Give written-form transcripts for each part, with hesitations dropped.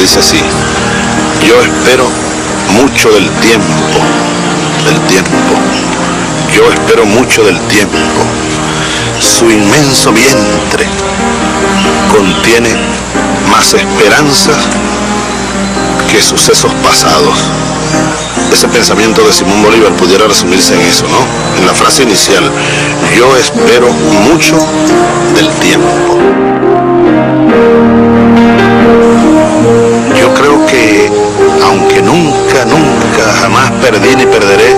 dice así: yo espero mucho del tiempo, yo espero mucho del tiempo, su inmenso vientre contiene más esperanzas que sucesos pasados. Ese pensamiento de Simón Bolívar pudiera resumirse en eso, ¿no? En la frase inicial: yo espero mucho del tiempo. Yo creo que, aunque nunca, jamás perdí ni perderé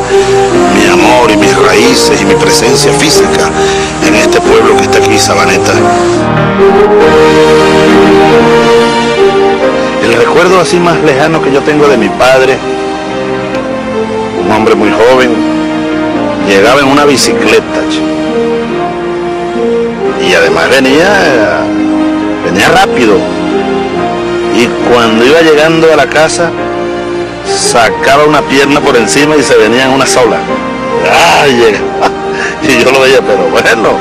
mi amor y mis raíces y mi presencia física en este pueblo que está aquí, Sabaneta, el recuerdo así más lejano que yo tengo de mi padre, un hombre muy joven, llegaba en una bicicleta, y además venía rápido, y cuando iba llegando a la casa sacaba una pierna por encima y se venía en una sola. ¡Ay! Llegaba, y yo lo veía, pero bueno,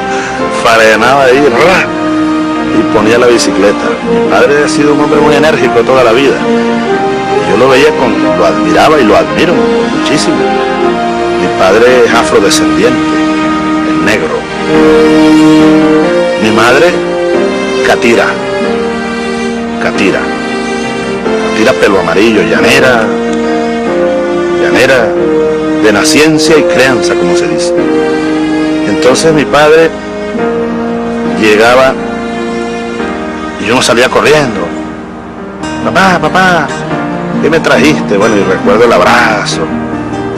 farenaba ahí, y ponía la bicicleta. Mi padre ha sido un hombre muy enérgico toda la vida. Yo lo veía, lo admiraba y lo admiro muchísimo. Mi padre es afrodescendiente, el negro. Mi madre, catira, pelo amarillo, llanera, de naciencia y crianza, como se dice. Entonces mi padre llegaba y yo no salía corriendo. Papá, ¿qué me trajiste? Bueno, y recuerdo el abrazo,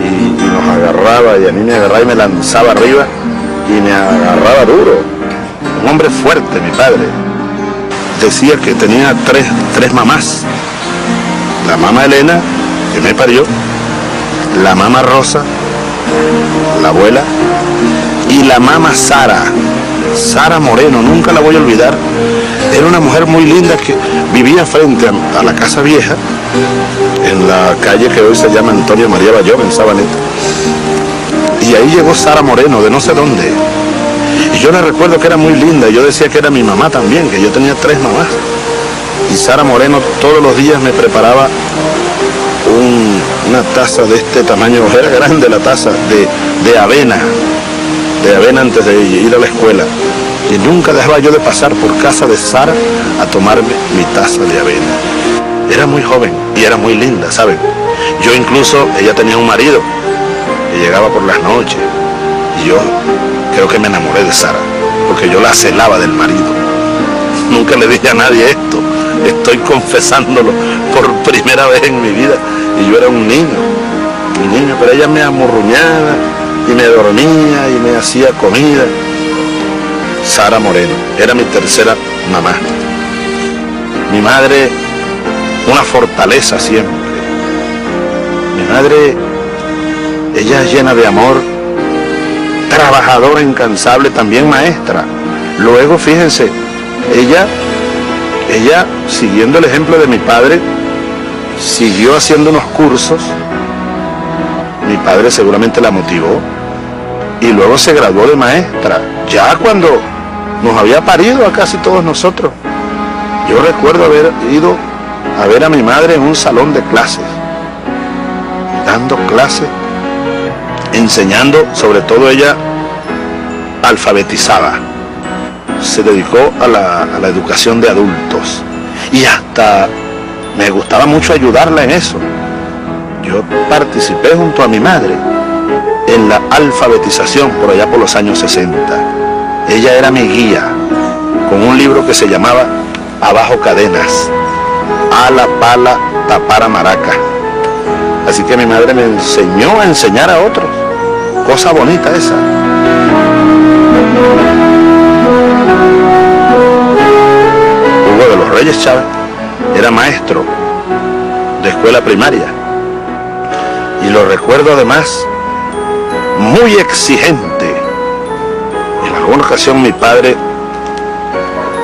y nos agarraba, y a mí me agarraba y me lanzaba arriba, y me agarraba duro. Un hombre fuerte, mi padre. Decía que tenía tres mamás. La mamá Elena, que me parió, la mamá Rosa, la abuela, y la mamá Sara Moreno, nunca la voy a olvidar. Era una mujer muy linda que vivía frente a la Casa Vieja, en la calle que hoy se llama Antonio María Bayón, en Sabaneta. Y ahí llegó Sara Moreno, de no sé dónde. Y yo la recuerdo que era muy linda. Yo decía que era mi mamá también, que yo tenía 3 mamás. Y Sara Moreno todos los días me preparaba una taza de este tamaño, era grande la taza, de avena antes de ir a la escuela. Y nunca dejaba yo de pasar por casa de Sara a tomarme mi taza de avena. Era muy joven y era muy linda, ¿saben? Yo incluso, ella tenía un marido que llegaba por las noches, y yo creo que me enamoré de Sara, porque yo la celaba del marido. Nunca le dije a nadie esto, estoy confesándolo por primera vez en mi vida, y yo era un niño, pero ella me amurruñaba y me dormía y me hacía comida. Sara Moreno era mi tercera mamá. Mi madre, una fortaleza siempre. Mi madre, ella es llena de amor, trabajadora, incansable, también maestra. Luego, fíjense, ella, siguiendo el ejemplo de mi padre, siguió haciendo unos cursos. Mi padre seguramente la motivó, y luego se graduó de maestra, ya cuando nos había parido a casi todos nosotros. Yo recuerdo haber ido a ver a mi madre en un salón de clases, dando clases, enseñando. Sobre todo ella alfabetizaba, se dedicó a la educación de adultos, y hasta me gustaba mucho ayudarla en eso. Yo participé junto a mi madre en la alfabetización por allá por los años 60. Ella era mi guía, con un libro que se llamaba Abajo Cadenas, a la pala tapar a maraca. Así que mi madre me enseñó a enseñar a otros. Cosa bonita esa. Hugo de los Reyes Chávez era maestro de escuela primaria, y lo recuerdo además muy exigente. En alguna ocasión mi padre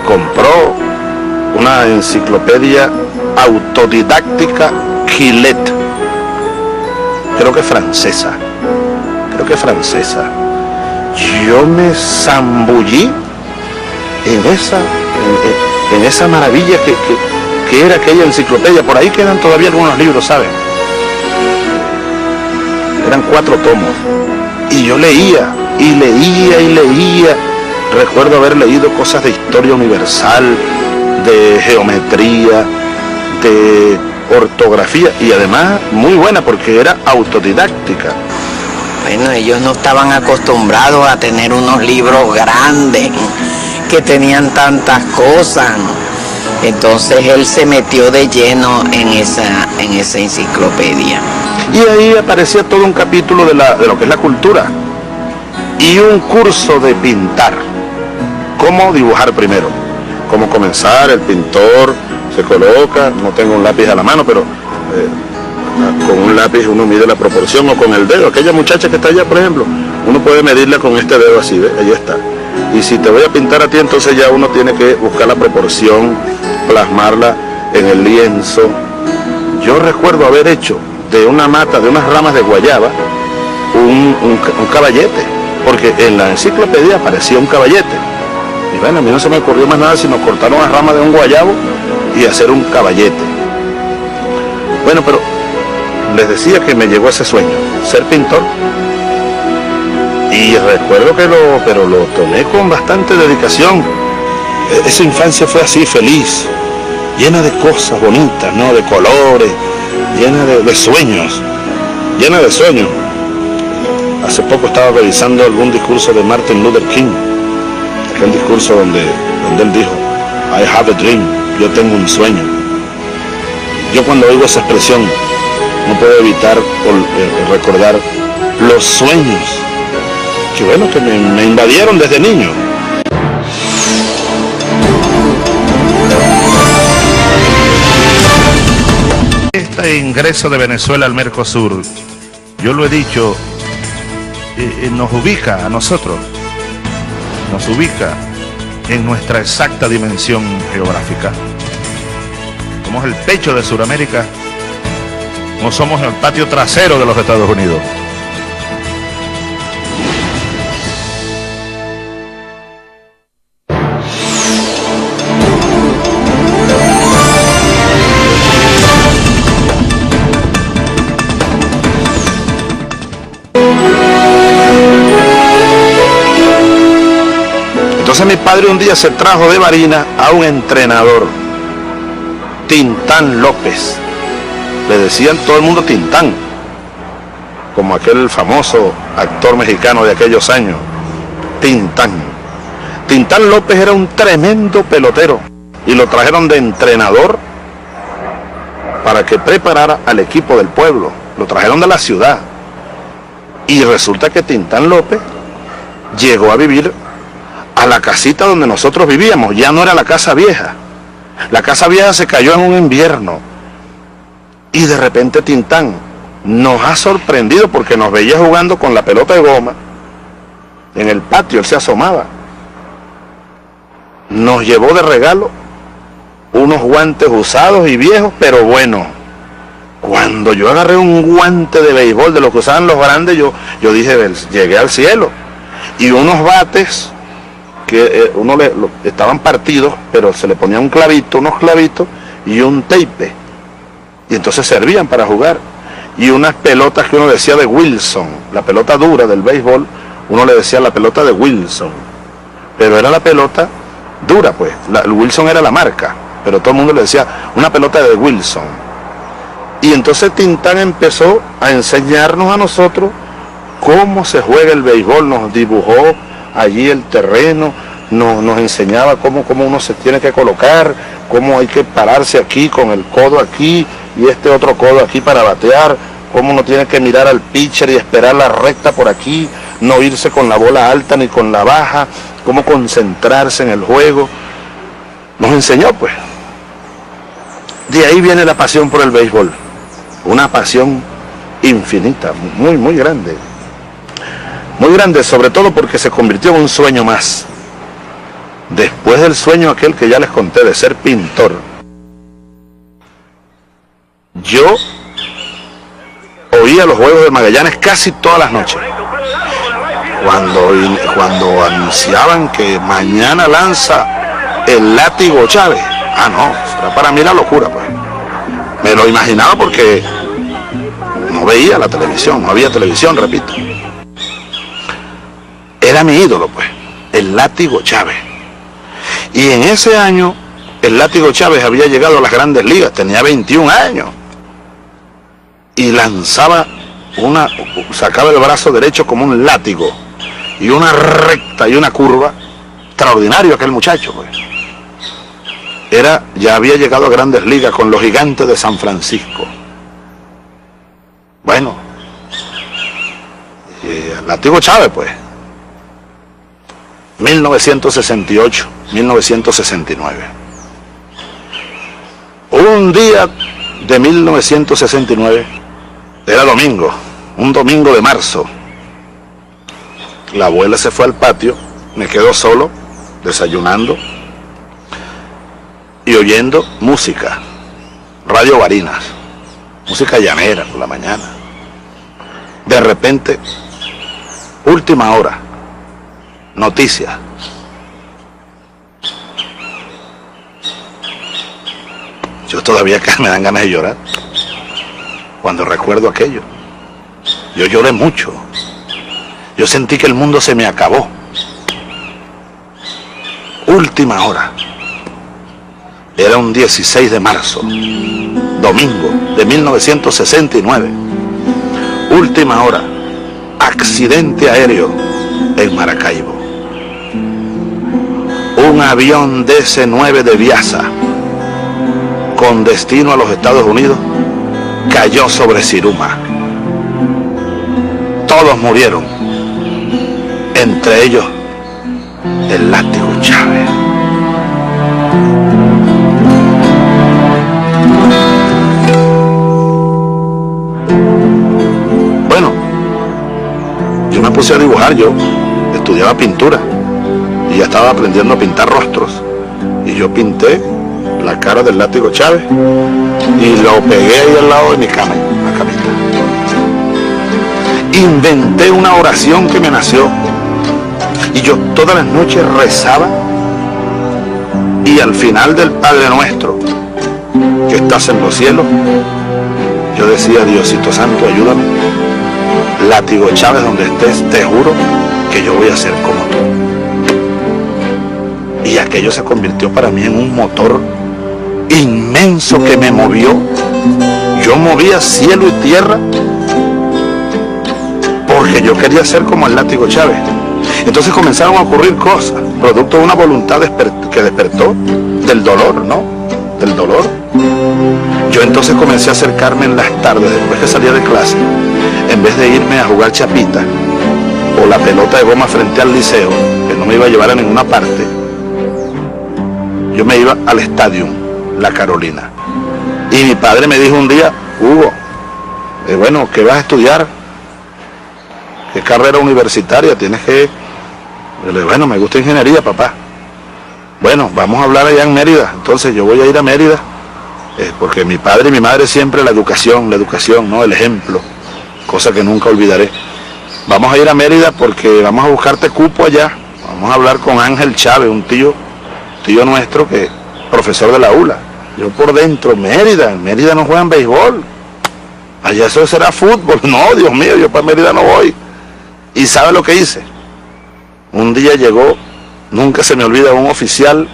compró una enciclopedia autodidáctica Gillette, creo que francesa. Yo me zambullí en esa maravilla que era aquella enciclopedia. Por ahí quedan todavía algunos libros, ¿saben? Eran 4 tomos. Y yo leía, y leía, y leía. Recuerdo haber leído cosas de historia universal, de geometría, de ortografía, y además muy buena porque era autodidáctica. Bueno, ellos no estaban acostumbrados a tener unos libros grandes que tenían tantas cosas. Entonces él se metió de lleno en esa enciclopedia. Y ahí aparecía todo un capítulo de lo que es la cultura y un curso de pintar. Cómo dibujar primero, cómo comenzar, el pintor se coloca, no tengo un lápiz a la mano, pero con un lápiz uno mide la proporción, o con el dedo. Aquella muchacha que está allá, por ejemplo, uno puede medirla con este dedo así, ¿ves? Ahí está. Y si te voy a pintar a ti, entonces ya uno tiene que buscar la proporción, plasmarla en el lienzo. Yo recuerdo haber hecho de una mata, de unas ramas de guayaba, un caballete, porque en la enciclopedia aparecía un caballete. Y bueno, a mí no se me ocurrió más nada sino cortar una rama de un guayabo y hacer un caballete. Bueno, pero les decía que me llegó ese sueño, ser pintor. Y recuerdo que lo tomé con bastante dedicación. Esa infancia fue así, feliz, llena de cosas bonitas, ¿no? De colores, llena de sueños, llena de sueños. Hace poco estaba revisando algún discurso de Martin Luther King, aquel discurso donde él dijo, I have a dream, yo tengo un sueño. Yo cuando oigo esa expresión no puedo evitar recordar los sueños que bueno, que me invadieron desde niño. Este ingreso de Venezuela al Mercosur, yo lo he dicho, nos ubica a nosotros, nos ubica en nuestra exacta dimensión geográfica. Somos el pecho de Sudamérica, no somos el patio trasero de los Estados Unidos. Entonces mi padre un día se trajo de Barinas a un entrenador, Tintán López. Le decían todo el mundo Tintán, como aquel famoso actor mexicano de aquellos años, Tintán. Tintán López era un tremendo pelotero y lo trajeron de entrenador para que preparara al equipo del pueblo. Lo trajeron de la ciudad. Y resulta que Tintán López llegó a vivir a la casita donde nosotros vivíamos. Ya no era la casa vieja. La casa vieja se cayó en un invierno. Y de repente Tintán nos ha sorprendido porque nos veía jugando con la pelota de goma. En el patio él se asomaba. Nos llevó de regalo unos guantes usados y viejos, pero bueno. Cuando yo agarré un guante de béisbol de los que usaban los grandes, yo dije, llegué al cielo. Y unos bates que estaban partidos, pero se le ponía un clavito, unos clavitos y un tape. Y entonces servían para jugar. Y unas pelotas que uno decía de Wilson, la pelota dura del béisbol, uno le decía la pelota de Wilson. Pero era la pelota dura, pues. El Wilson era la marca, pero todo el mundo le decía una pelota de Wilson. Y entonces Tintán empezó a enseñarnos a nosotros cómo se juega el béisbol, nos dibujó allí el terreno, nos enseñaba cómo uno se tiene que colocar, cómo hay que pararse aquí con el codo aquí y este otro codo aquí para batear, cómo uno tiene que mirar al pitcher y esperar la recta por aquí, no irse con la bola alta ni con la baja, cómo concentrarse en el juego. Nos enseñó, pues. De ahí viene la pasión por el béisbol, una pasión infinita, muy, muy grande. Muy grande, sobre todo porque se convirtió en un sueño más. Después del sueño aquel que ya les conté de ser pintor, yo oía los Juegos de Magallanes casi todas las noches. Cuando anunciaban que mañana lanza el Látigo Chávez, no, Era para mí la locura, pues. Me lo imaginaba porque no veía la televisión, no había televisión, repito. Era mi ídolo, pues, el Látigo Chávez. Y en ese año, el Látigo Chávez había llegado a las Grandes Ligas, tenía 21 años. Y lanzaba sacaba el brazo derecho como un látigo. Y una recta y una curva. Extraordinario aquel muchacho, pues. Ya había llegado a Grandes Ligas con los Gigantes de San Francisco. Bueno, el Látigo Chávez, pues. 1968, 1969. Un día de 1969, era domingo, un domingo de marzo. La abuela se fue al patio, me quedo solo, desayunando y oyendo música, Radio Barinas, música llanera por la mañana. De repente, última hora, noticias. Yo todavía me dan ganas de llorar cuando recuerdo aquello. Yo lloré mucho. Yo sentí que el mundo se me acabó. Última hora. Era un 16 de marzo, domingo de 1969. Última hora. Accidente aéreo en Maracaibo. Un avión DC-9 de Viasa, con destino a los Estados Unidos, cayó sobre Siruma. Todos murieron, entre ellos el Látigo Chávez. Bueno, yo me puse a dibujar, yo estudiaba pintura y ya estaba aprendiendo a pintar rostros, y yo pinté la cara del Látigo Chávez y lo pegué ahí al lado de mi cama, la camita. Inventé una oración que me nació y yo todas las noches rezaba, y al final del Padre Nuestro que estás en los cielos, yo decía: Diosito Santo, ayúdame, Látigo Chávez, donde estés, te juro que yo voy a ser como tú. Y aquello se convirtió para mí en un motor inmenso que me movió. Yo movía cielo y tierra porque yo quería ser como el Látigo Chávez. Entonces comenzaron a ocurrir cosas, producto de una voluntad que despertó del dolor, ¿no? Del dolor. Yo entonces comencé a acercarme en las tardes, después que salía de clase, en vez de irme a jugar chapita o la pelota de goma frente al liceo, que no me iba a llevar a ninguna parte, yo me iba al estadio La Carolina. Y mi padre me dijo un día: Hugo, bueno, ¿qué vas a estudiar? ¿Qué carrera universitaria tienes que...? Yo le dije: bueno, me gusta ingeniería, papá. Bueno, vamos a hablar allá en Mérida. Entonces yo voy a ir a Mérida, porque mi padre y mi madre siempre la educación, ¿no? El ejemplo, cosa que nunca olvidaré. Vamos a ir a Mérida porque vamos a buscarte cupo allá. Vamos a hablar con Ángel Chávez, un tío nuestro, que profesor de la ULA. Yo por dentro: Mérida, en Mérida no juegan béisbol, allá eso será fútbol. No, Dios mío, yo para Mérida no voy. ¿Y sabe lo que hice? Un día llegó, nunca se me olvida, un oficial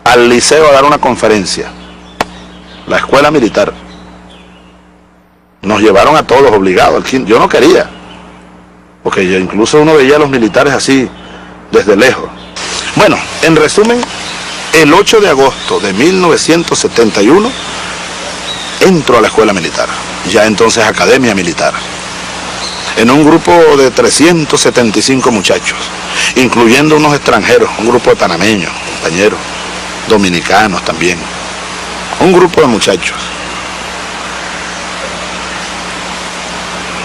al liceo a dar una conferencia, la escuela militar. Nos llevaron a todos obligados. Yo no quería, porque incluso uno veía a los militares así desde lejos. Bueno, en resumen, el 8 de agosto de 1971 entro a la escuela militar, ya entonces academia militar, en un grupo de 375 muchachos, incluyendo unos extranjeros, un grupo de panameños, compañeros, dominicanos también, un grupo de muchachos.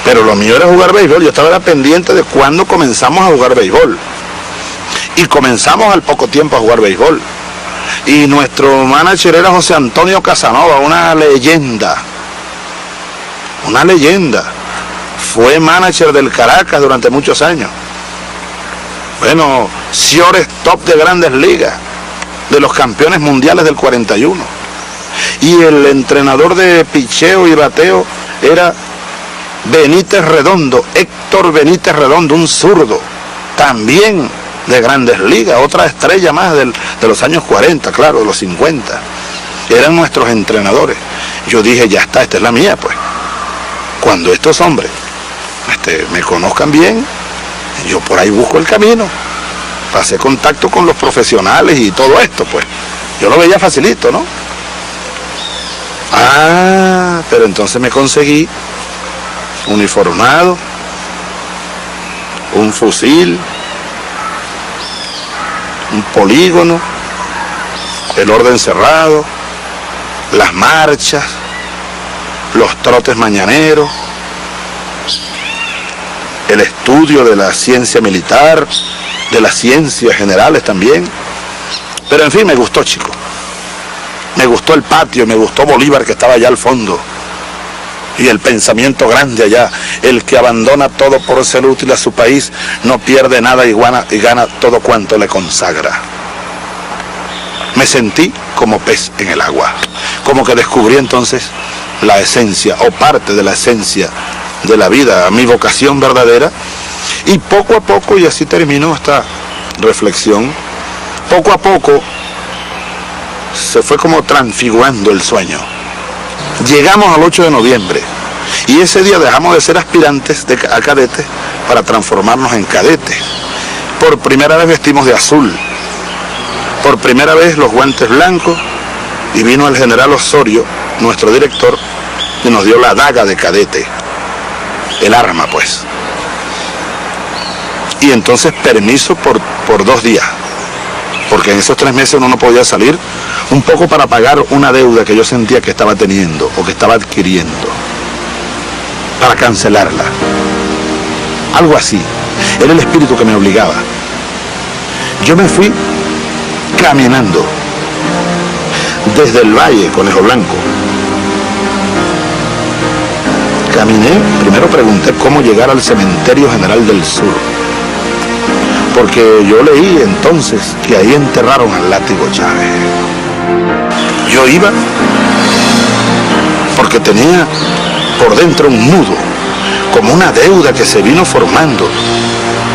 Pero lo mío era jugar béisbol, yo estaba pendiente de cuándo comenzamos a jugar béisbol. Y comenzamos al poco tiempo a jugar béisbol. Y nuestro manager era José Antonio Casanova, una leyenda. Una leyenda. Fue manager del Caracas durante muchos años. Bueno, shortstop de Grandes Ligas, de los campeones mundiales del 41. Y el entrenador de picheo y bateo era Benítez Redondo, Héctor Benítez Redondo, un zurdo, también de Grandes Ligas, otra estrella más de los años 40, claro, de los 50. Eran nuestros entrenadores. Yo dije, ya está, esta es la mía, pues. Cuando estos hombres me conozcan bien, yo por ahí busco el camino. Pasé contacto con los profesionales y todo esto, pues. Yo lo veía facilito, ¿no? Ah, pero entonces me conseguí uniformado, un fusil, un polígono, el orden cerrado, las marchas, los trotes mañaneros, el estudio de la ciencia militar, de las ciencias generales también. Pero en fin, me gustó, chico. Me gustó el patio, me gustó Bolívar, que estaba allá al fondo. Y el pensamiento grande allá, el que abandona todo por ser útil a su país, no pierde nada y gana todo cuanto le consagra. Me sentí como pez en el agua, como que descubrí entonces la esencia, o parte de la esencia de la vida, mi vocación verdadera. Y poco a poco, y así terminó esta reflexión, poco a poco se fue como transfigurando el sueño. Llegamos al 8 de noviembre y ese día dejamos de ser aspirantes a cadetes para transformarnos en cadetes. Por primera vez vestimos de azul, por primera vez los guantes blancos, y vino el general Osorio, nuestro director, y nos dio la daga de cadete, el arma pues. Y entonces permiso por 2 días, porque en esos 3 meses uno no podía salir, un poco para pagar una deuda que yo sentía que estaba teniendo o que estaba adquiriendo, para cancelarla. Algo así. Era el espíritu que me obligaba. Yo me fui caminando desde el Valle, Conejo Blanco. Caminé, primero pregunté cómo llegar al Cementerio General del Sur, porque yo leí entonces que ahí enterraron al Látigo Chávez. Yo iba porque tenía por dentro un nudo, como una deuda que se vino formando,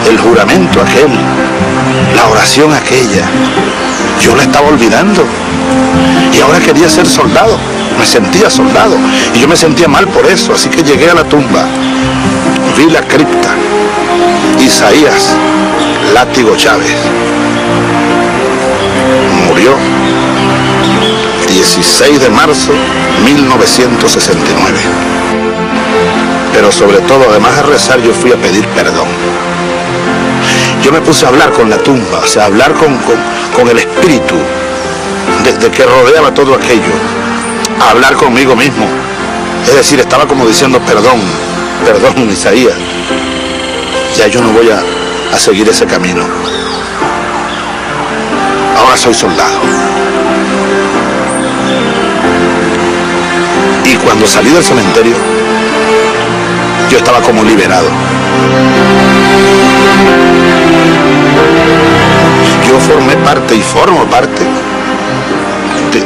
el juramento aquel, la oración aquella. Yo la estaba olvidando y ahora quería ser soldado, me sentía soldado y yo me sentía mal por eso, así que llegué a la tumba, vi la cripta, Isaías Látigo Chávez murió 16 de marzo 1969. Pero sobre todo, además de rezar, yo fui a pedir perdón. Yo me puse a hablar con la tumba, o sea, a hablar con el espíritu de que rodeaba todo aquello, a hablar conmigo mismo. Es decir, estaba como diciendo, perdón, perdón, Isaías, ya yo no voy a seguir ese camino. Ahora soy soldado. Y cuando salí del cementerio, yo estaba como liberado. Yo formé parte y formo parte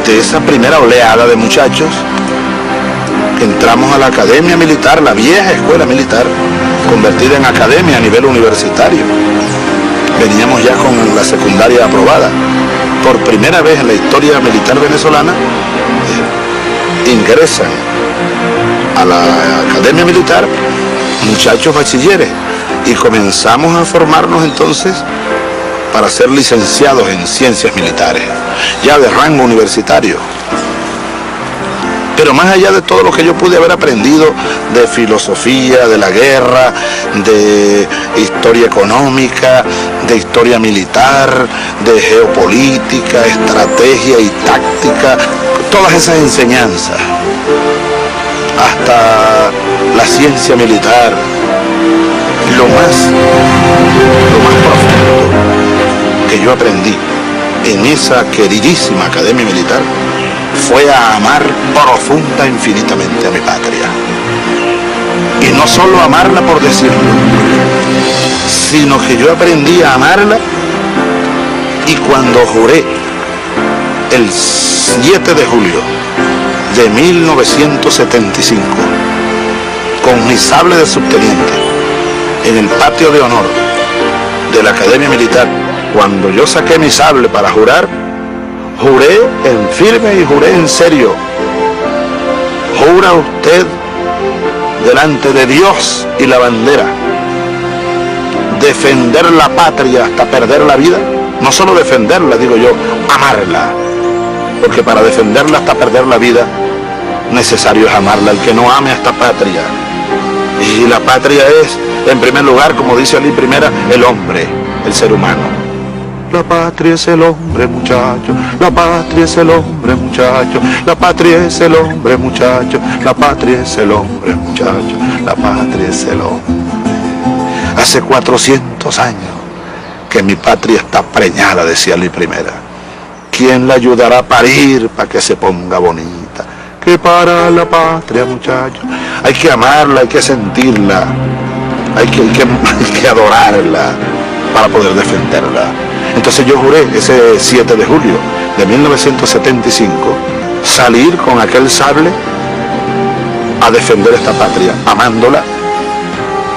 de esa primera oleada de muchachos que entramos a la academia militar, la vieja escuela militar, convertida en academia a nivel universitario. Veníamos ya con la secundaria aprobada. Por primera vez en la historia militar venezolana, ingresan a la academia militar muchachos bachilleres y comenzamos a formarnos entonces para ser licenciados en ciencias militares, ya de rango universitario. Pero más allá de todo lo que yo pude haber aprendido de filosofía, de la guerra, de historia económica, de historia militar, de geopolítica, estrategia y táctica, todas esas enseñanzas, hasta la ciencia militar, lo más profundo que yo aprendí en esa queridísima academia militar fue a amar profunda e infinitamente a mi patria. Y no solo amarla por decirlo, sino que yo aprendí a amarla, y cuando juré el 7 de julio de 1975, con mi sable de subteniente, en el patio de honor de la Academia Militar. Cuando yo saqué mi sable para jurar, juré en firme y juré en serio. ¿Jura usted delante de Dios y la bandera defender la patria hasta perder la vida? No solo defenderla, digo yo, amarla. Porque para defenderla hasta perder la vida, necesario es amarla. El que no ame a esta patria. Y la patria es, en primer lugar, como dice Ali Primera, el hombre, el ser humano. La patria es el hombre, muchacho. La patria es el hombre, muchacho. La patria es el hombre, muchacho. La patria es el hombre, muchacho. La patria es el hombre. Hace 400 años que mi patria está preñada, decía Ali Primera. ¿Quién la ayudará a parir para que se ponga bonita? Que para la patria, muchacho, hay que amarla, hay que sentirla, hay que adorarla para poder defenderla. Entonces yo juré ese 7 de julio de 1975 salir con aquel sable a defender esta patria, amándola,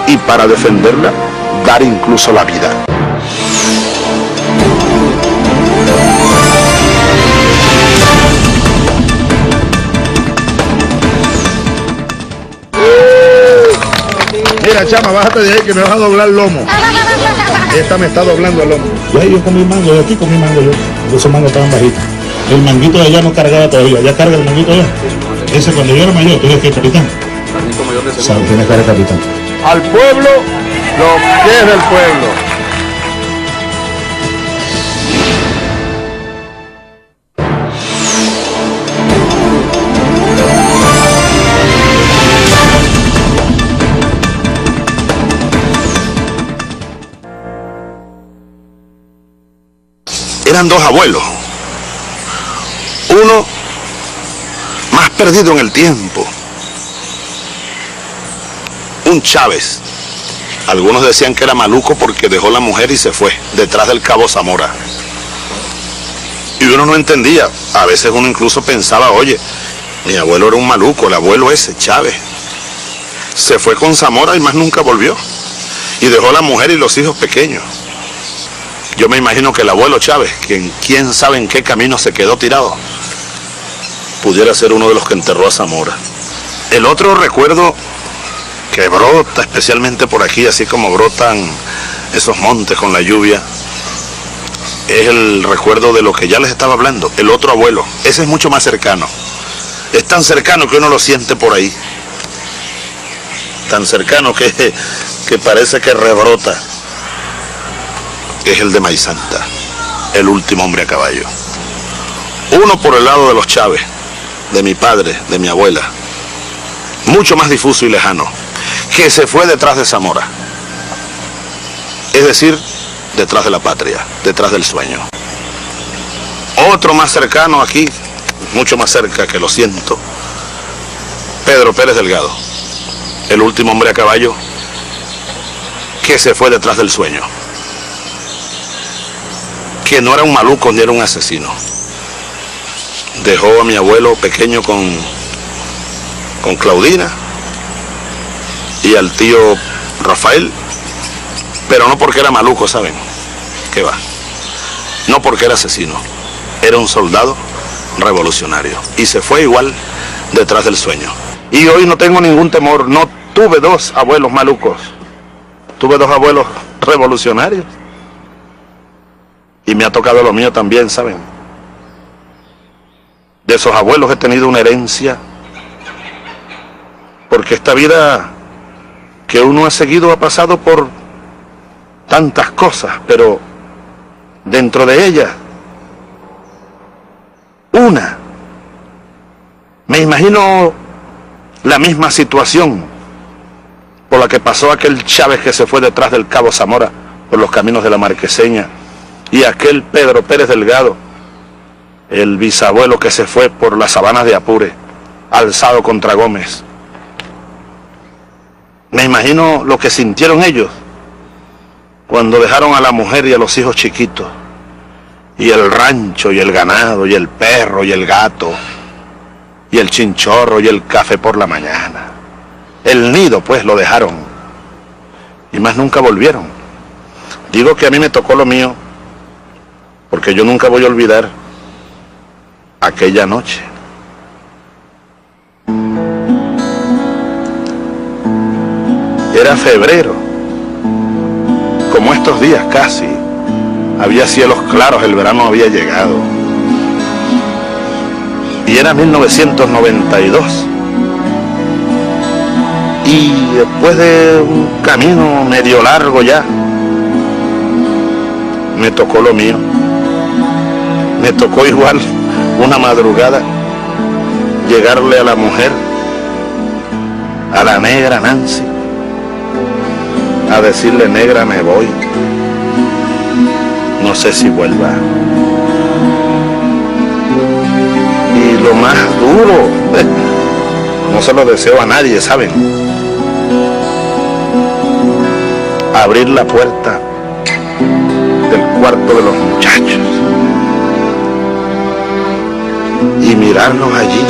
y para defenderla dar incluso la vida. Mira, chama, bájate de ahí que me vas a doblar el lomo. Esta me está doblando el lomo. Ya yo comí mango, de aquí comí mango yo. Esos mangos estaban bajitos. El manguito de allá no cargaba todavía. ¿Ya carga el manguito allá? Ese cuando yo era mayor, ¿tú eres qué, capitán? ¿Sabes? Tienes cara de capitán. Al pueblo, lo que es del pueblo. Eran dos abuelos, uno más perdido en el tiempo, un Chávez. Algunos decían que era maluco porque dejó la mujer y se fue detrás del Cabo Zamora, y uno no entendía. A veces uno incluso pensaba, oye, mi abuelo era un maluco, el abuelo ese, Chávez, se fue con Zamora y más nunca volvió, y dejó la mujer y los hijos pequeños. Yo me imagino que el abuelo Chávez, quien quién sabe en qué camino se quedó tirado, pudiera ser uno de los que enterró a Zamora. El otro recuerdo que brota especialmente por aquí, así como brotan esos montes con la lluvia, es el recuerdo de lo que ya les estaba hablando, el otro abuelo. Ese es mucho más cercano. Es tan cercano que uno lo siente por ahí. Tan cercano que parece que rebrota. Es el de Maizanta, el último hombre a caballo. Uno por el lado de los Chávez, de mi padre, de mi abuela, mucho más difuso y lejano, que se fue detrás de Zamora, es decir, detrás de la patria, detrás del sueño. Otro más cercano aquí, mucho más cerca, que lo siento, Pedro Pérez Delgado, el último hombre a caballo, que se fue detrás del sueño, que no era un maluco ni era un asesino. Dejó a mi abuelo pequeño con Claudina y al tío Rafael, pero no porque era maluco, ¿saben? ¿Qué va? No porque era asesino, era un soldado revolucionario y se fue igual detrás del sueño. Y hoy no tengo ningún temor, no tuve dos abuelos malucos, tuve dos abuelos revolucionarios. Y me ha tocado lo mío también, ¿saben? De esos abuelos he tenido una herencia, porque esta vida que uno ha seguido ha pasado por tantas cosas, pero dentro de ellas, una, me imagino la misma situación por la que pasó aquel Chávez que se fue detrás del Cabo Zamora por los caminos de la Marqueseña, y aquel Pedro Pérez Delgado, el bisabuelo que se fue por las sabanas de Apure, alzado contra Gómez. Me imagino lo que sintieron ellos cuando dejaron a la mujer y a los hijos chiquitos, y el rancho y el ganado y el perro y el gato, y el chinchorro y el café por la mañana. El nido, pues, lo dejaron y más nunca volvieron. Digo que a mí me tocó lo mío porque yo nunca voy a olvidar aquella noche. Era febrero, como estos días casi. Había cielos claros, el verano había llegado. Y era 1992. Y después de un camino medio largo ya, me tocó lo mío. Me tocó igual una madrugada llegarle a la mujer, a la negra Nancy, a decirle: negra, me voy, no sé si vuelva. Y lo más duro, no se lo deseo a nadie, ¿saben? Abrir la puerta del cuarto de los muchachos y mirarlos allí.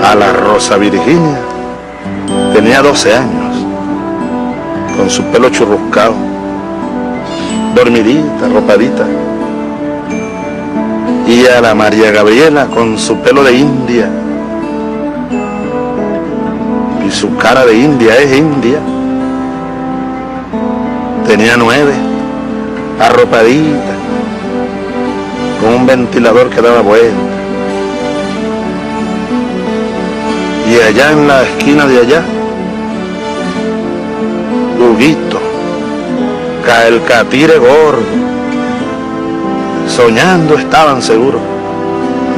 A la Rosa Virginia tenía 12 años, con su pelo churruscado, dormidita, arropadita. Y a la María Gabriela con su pelo de india. Y su cara de india es india. Tenía 9, arropadita, con un ventilador que daba vuelta. Y allá en la esquina de allá, Huguito, el catire gordo, soñando estaban seguros.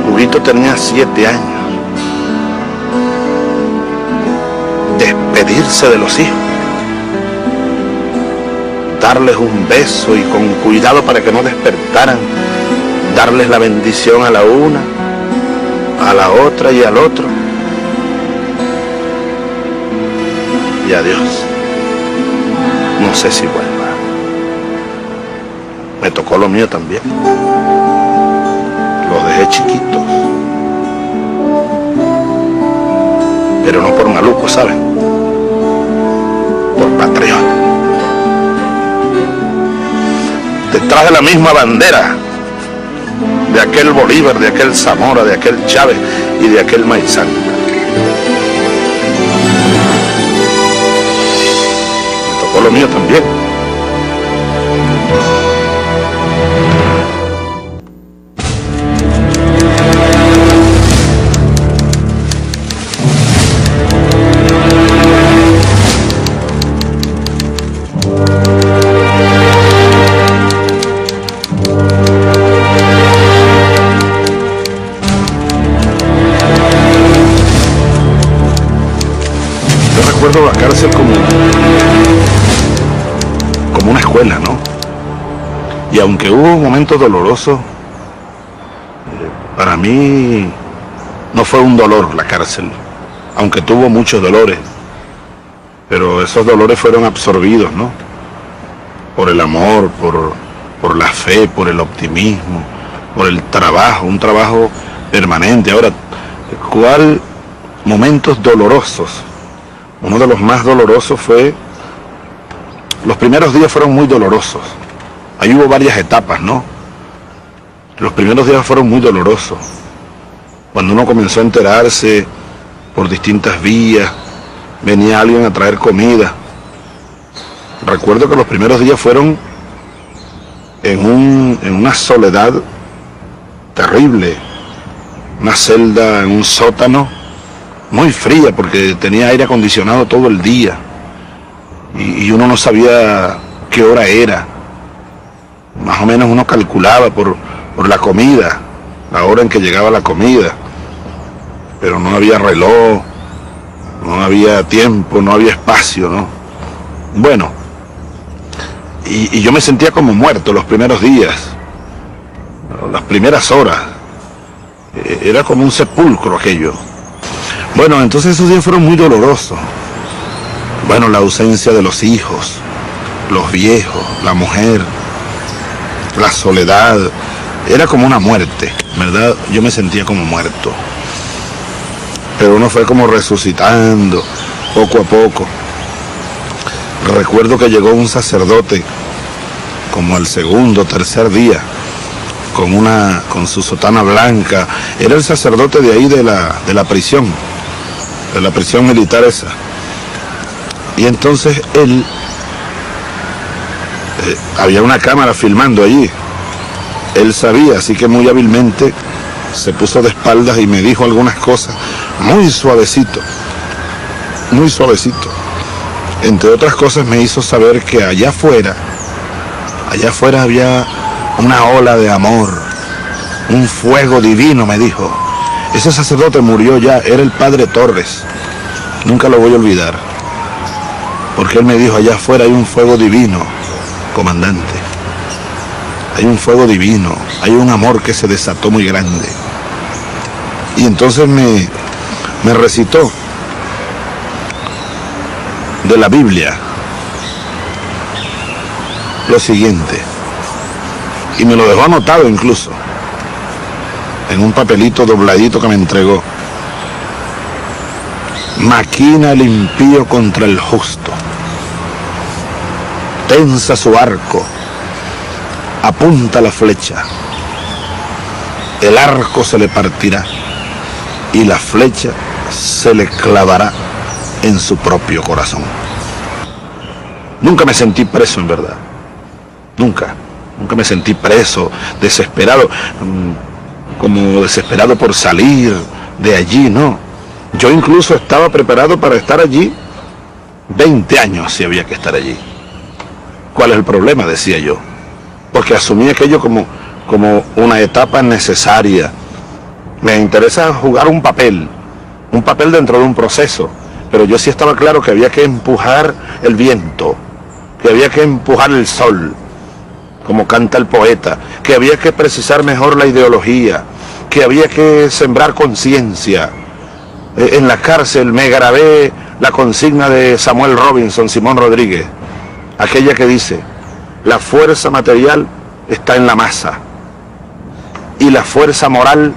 Huguito tenía 7 años. Despedirse de los hijos, darles un beso y con cuidado para que no despertaran, darles la bendición a la una, a la otra y al otro. Y adiós. No sé si vuelva. Me tocó lo mío también. Los dejé chiquitos. Pero no por maluco, ¿saben? Por patriota. Detrás de la misma bandera de aquel Bolívar, de aquel Zamora, de aquel Chávez y de aquel Maizán. Me tocó lo mío también. Recuerdo la cárcel como una escuela, ¿no? Y aunque hubo momentos dolorosos, para mí no fue un dolor la cárcel, aunque tuvo muchos dolores, pero esos dolores fueron absorbidos, ¿no? Por el amor, por la fe, por el optimismo, por el trabajo, un trabajo permanente. Ahora, ¿cuál momentos dolorosos? Uno de los más dolorosos fue, los primeros días fueron muy dolorosos. Ahí hubo varias etapas, ¿no? Los primeros días fueron muy dolorosos. Cuando uno comenzó a enterarse por distintas vías, venía alguien a traer comida. Recuerdo que los primeros días fueron en una soledad terrible. Una celda en un sótano muy fría porque tenía aire acondicionado todo el día y uno no sabía qué hora era. Más o menos uno calculaba por la comida, la hora en que llegaba la comida, pero no había reloj, no había tiempo, no había espacio, ¿no? Bueno, y yo me sentía como muerto los primeros días, las primeras horas. Era como un sepulcro aquello. Bueno, entonces esos días fueron muy dolorosos. Bueno, la ausencia de los hijos, los viejos, la mujer, la soledad, era como una muerte, ¿verdad? Yo me sentía como muerto. pero uno fue como resucitando poco a poco. Recuerdo que llegó un sacerdote como al segundo o tercer día con su sotana blanca. Era el sacerdote de ahí de la prisión militar esa. Y entonces él había una cámara filmando allí. Él sabía, así que muy hábilmente se puso de espaldas y me dijo algunas cosas muy suavecito, muy suavecito. Entre otras cosas me hizo saber que allá afuera había una ola de amor, un fuego divino, me dijo. Ese sacerdote murió ya, era el padre Torres. Nunca lo voy a olvidar. Porque él me dijo, allá afuera hay un fuego divino, comandante. Hay un fuego divino, hay un amor que se desató muy grande. Y entonces me recitó de la Biblia lo siguiente. Y me lo dejó anotado incluso, en un papelito dobladito que me entregó. Maquina el impío contra el justo. Tensa su arco. Apunta la flecha. El arco se le partirá y la flecha se le clavará en su propio corazón. Nunca me sentí preso, en verdad. Nunca me sentí preso, desesperado, como desesperado por salir de allí, no. Yo incluso estaba preparado para estar allí 20 años si había que estar allí. ¿Cuál es el problema?, decía yo. Porque asumí aquello como una etapa necesaria. Me interesa jugar un papel dentro de un proceso, pero yo sí estaba claro que había que empujar el viento, que había que empujar el sol, como canta el poeta, que había que precisar mejor la ideología, que había que sembrar conciencia. En la cárcel me grabé la consigna de Samuel Robinson, Simón Rodríguez, aquella que dice: la fuerza material está en la masa y la fuerza moral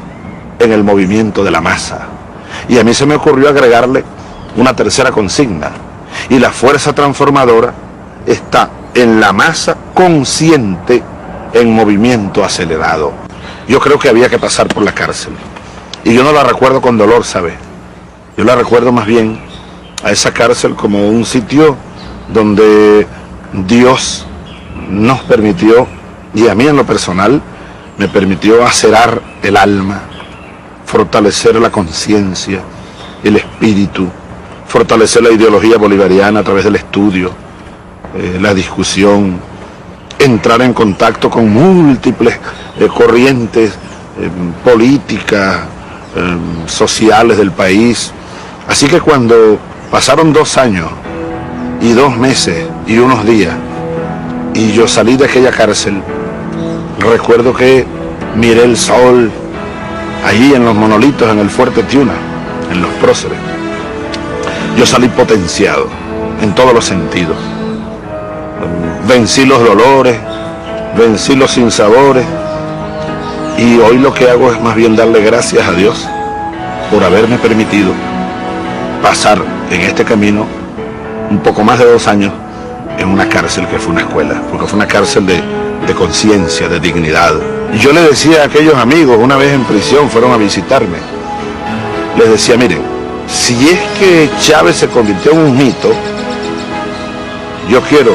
en el movimiento de la masa. Y a mí se me ocurrió agregarle una tercera consigna: y la fuerza transformadora está en la masa consciente en movimiento acelerado. Yo creo que había que pasar por la cárcel. Y yo no la recuerdo con dolor, ¿sabe? Yo la recuerdo más bien a esa cárcel como un sitio donde Dios nos permitió, y a mí en lo personal, me permitió acerar el alma, fortalecer la conciencia, el espíritu, fortalecer la ideología bolivariana a través del estudio, la discusión, entrar en contacto con múltiples corrientes políticas, sociales del país. Así que cuando pasaron 2 años y 2 meses y unos días y yo salí de aquella cárcel, recuerdo que miré el sol allí en los monolitos, en el Fuerte Tiuna, en los próceres. Yo salí potenciado en todos los sentidos. Vencí los dolores, vencí los sinsabores, y hoy lo que hago es más bien darle gracias a Dios por haberme permitido pasar en este camino un poco más de 2 años en una cárcel que fue una escuela, porque fue una cárcel de conciencia, de dignidad. Y yo le decía a aquellos amigos, una vez en prisión fueron a visitarme, les decía: miren, si es que Chávez se convirtió en un mito, yo quiero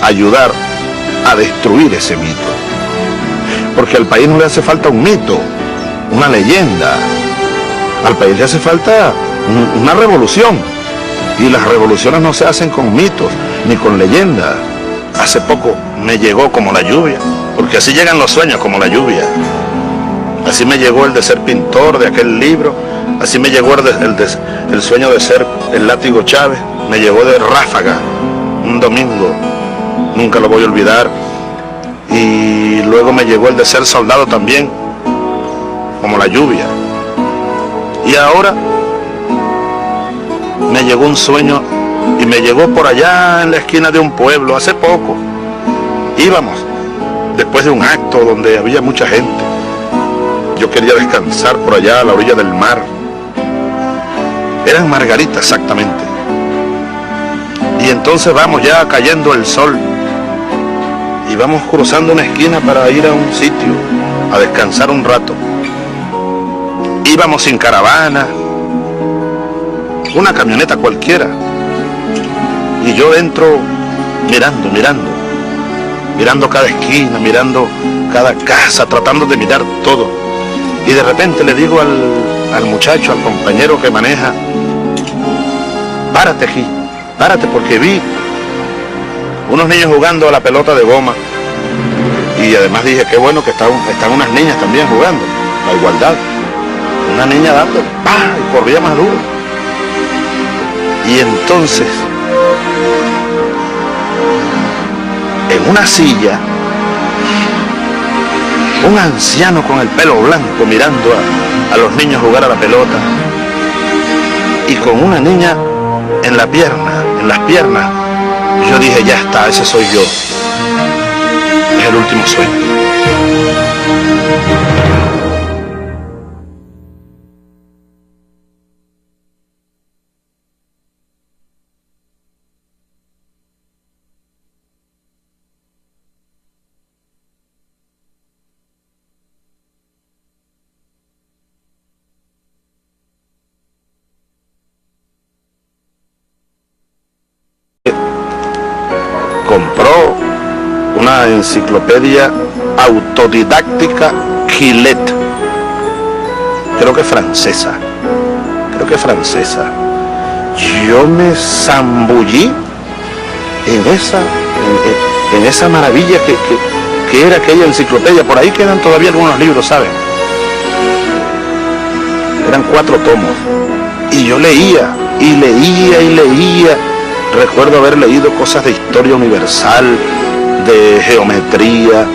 ayudar a destruir ese mito, porque al país no le hace falta un mito, una leyenda. Al país le hace falta una revolución, y las revoluciones no se hacen con mitos ni con leyendas. Hace poco me llegó como la lluvia, porque así llegan los sueños, como la lluvia. Así me llegó el de ser pintor de aquel libro, así me llegó el sueño de ser el látigo Chávez, me llegó de ráfaga un domingo, nunca lo voy a olvidar. Y luego me llegó el de ser soldado también, como la lluvia. Y ahora me llegó un sueño, y me llegó por allá en la esquina de un pueblo, hace poco. Íbamos, después de un acto donde había mucha gente. Yo quería descansar por allá a la orilla del mar, Eran margaritas, exactamente. Y entonces vamos ya cayendo el sol y vamos cruzando una esquina para ir a un sitio a descansar un rato. Íbamos sin caravana, una camioneta cualquiera, y yo dentro mirando cada esquina, mirando cada casa, tratando de mirar todo. Y de repente le digo al muchacho, al compañero que maneja: párate aquí, párate, porque vi unos niños jugando a la pelota de goma. Y además dije, qué bueno que están unas niñas también jugando, la igualdad. Una niña dando, ¡pah!, y corría más duro. Y entonces, en una silla, un anciano con el pelo blanco mirando a los niños jugar a la pelota, y con una niña en las piernas. Yo dije, ya está, ese soy yo. Es el último sueño. Compró una enciclopedia autodidáctica Quillet, creo que francesa. Yo me zambullí en esa maravilla que era aquella enciclopedia. Por ahí quedan todavía algunos libros, ¿saben? Eran 4 tomos. Y yo leía. Recuerdo haber leído cosas de historia universal, de geometría,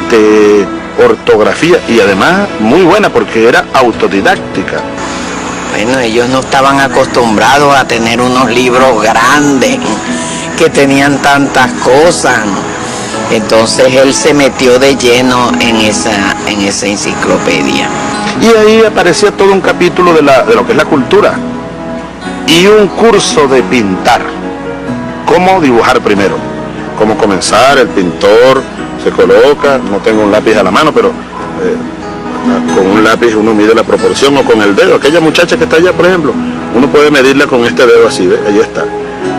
de ortografía, y además muy buena porque era autodidáctica. Bueno, ellos no estaban acostumbrados a tener unos libros grandes que tenían tantas cosas. Entonces él se metió de lleno en esa enciclopedia. Y ahí aparecía todo un capítulo de lo que es la cultura y un curso de pintar. Cómo dibujar primero, cómo comenzar. El pintor se coloca, no tengo un lápiz a la mano, pero con un lápiz uno mide la proporción, o con el dedo. Aquella muchacha que está allá, por ejemplo, uno puede medirla con este dedo así, ¿ves? Ahí está.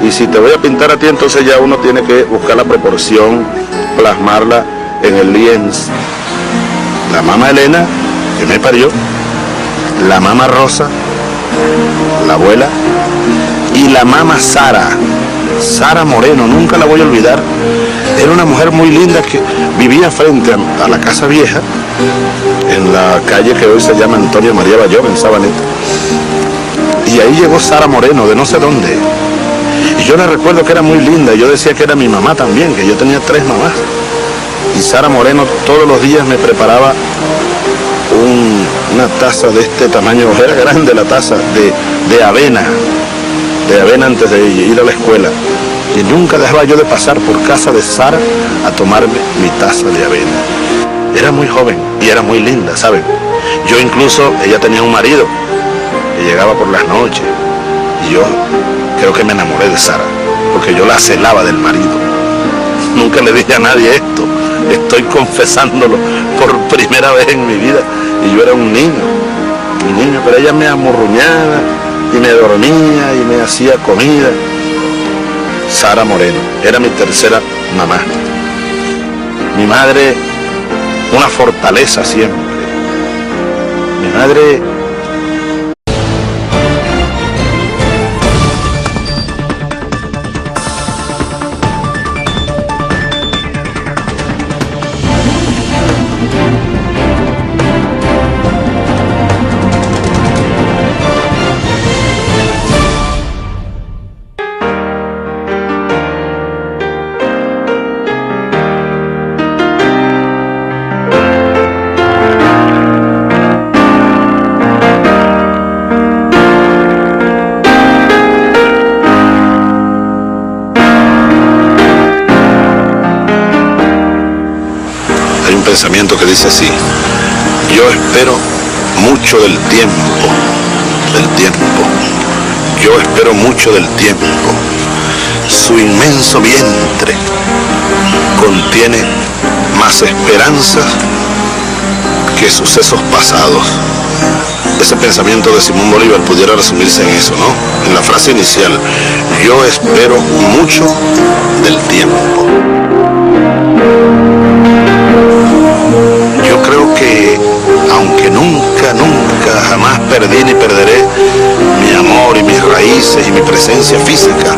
Y si te voy a pintar a ti, entonces ya uno tiene que buscar la proporción, plasmarla en el lienzo. La mamá Elena, que me parió, la mamá Rosa, la abuela, y la mamá Sara Moreno, nunca la voy a olvidar. Era una mujer muy linda que vivía frente a la casa vieja, en la calle que hoy se llama Antonio María Bayón, en Sabaneta. Y ahí llegó Sara Moreno, de no sé dónde. Y yo la recuerdo que era muy linda. Yo decía que era mi mamá también, que yo tenía 3 mamás. Y Sara Moreno todos los días me preparaba una taza de este tamaño. Era grande la taza de avena antes de ir a la escuela. Y nunca dejaba yo de pasar por casa de Sara a tomarme mi taza de avena. Era muy joven y era muy linda, ¿saben? Yo incluso, ella tenía un marido que llegaba por las noches, y yo creo que me enamoré de Sara, porque yo la celaba del marido. Nunca le dije a nadie esto, estoy confesándolo por primera vez en mi vida, y yo era un niño, pero ella me amurruñaba y me dormía y me hacía comida. Sara Moreno era mi tercera mamá. Mi madre, una fortaleza siempre. Mi madre pensamiento que dice así: yo espero mucho del tiempo, Yo espero mucho del tiempo. Su inmenso vientre contiene más esperanzas que sucesos pasados. Ese pensamiento de Simón Bolívar pudiera resumirse en eso, ¿no? En la frase inicial, yo espero mucho del tiempo. Yo creo que, aunque nunca, jamás perdí ni perderé mi amor y mis raíces y mi presencia física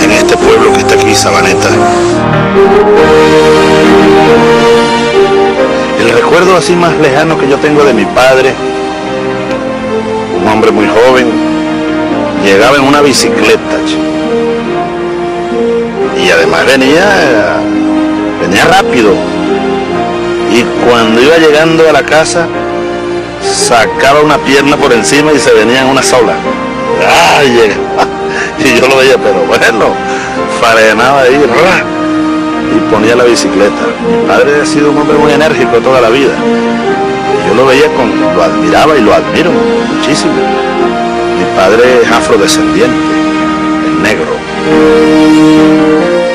en este pueblo que está aquí, Sabaneta. El recuerdo así más lejano que yo tengo de mi padre, un hombre muy joven, llegaba en una bicicleta, y además venía rápido, y cuando iba llegando a la casa sacaba una pierna por encima y se venía en una sola. ¡Ay! Y yo lo veía, pero bueno, frenaba ahí, y ponía la bicicleta. Mi padre ha sido un hombre muy enérgico toda la vida. Yo lo veía, lo admiraba y lo admiro muchísimo. Mi padre es afrodescendiente, el negro.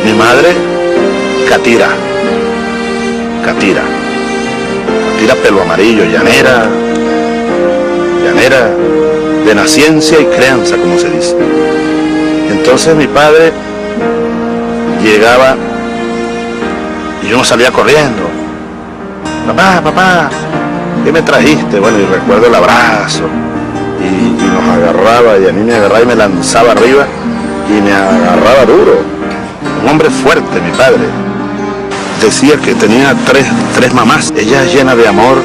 Mi madre, catira, pelo amarillo, llanera, de naciencia y crianza, como se dice. Entonces mi padre llegaba y yo no salía corriendo. Papá, ¿qué me trajiste? Bueno, y recuerdo el abrazo, y nos agarraba, y a mí me agarraba y me lanzaba arriba, y me agarraba duro. Un hombre fuerte, mi padre. Decía que tenía tres mamás. Ella es llena de amor,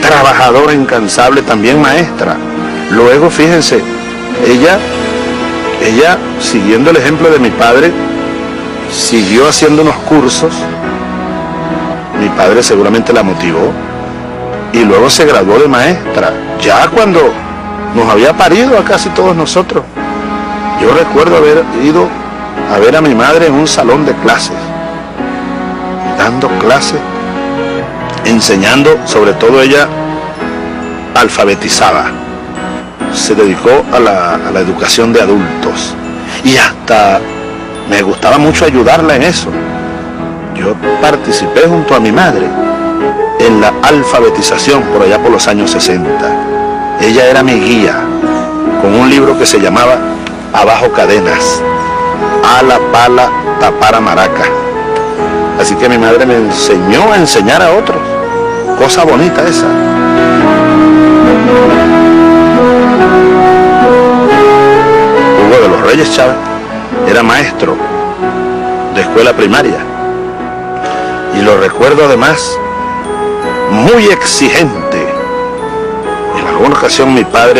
trabajadora, incansable, también maestra. Luego, fíjense, ella, siguiendo el ejemplo de mi padre, siguió haciendo unos cursos. Mi padre seguramente la motivó, y luego se graduó de maestra, ya cuando nos había parido a casi todos nosotros. Yo recuerdo haber ido a ver a mi madre en un salón de clases, dando clases, enseñando, sobre todo ella alfabetizaba, se dedicó a la educación de adultos, y hasta me gustaba mucho ayudarla en eso. Yo participé junto a mi madre en la alfabetización por allá por los años 60. Ella era mi guía, con un libro que se llamaba Abajo Cadenas, a la pala tapar a maraca. Así que mi madre me enseñó a enseñar a otros. Cosa bonita esa. Hugo de los Reyes Chávez era maestro de escuela primaria, y lo recuerdo además muy exigente. En alguna ocasión mi padre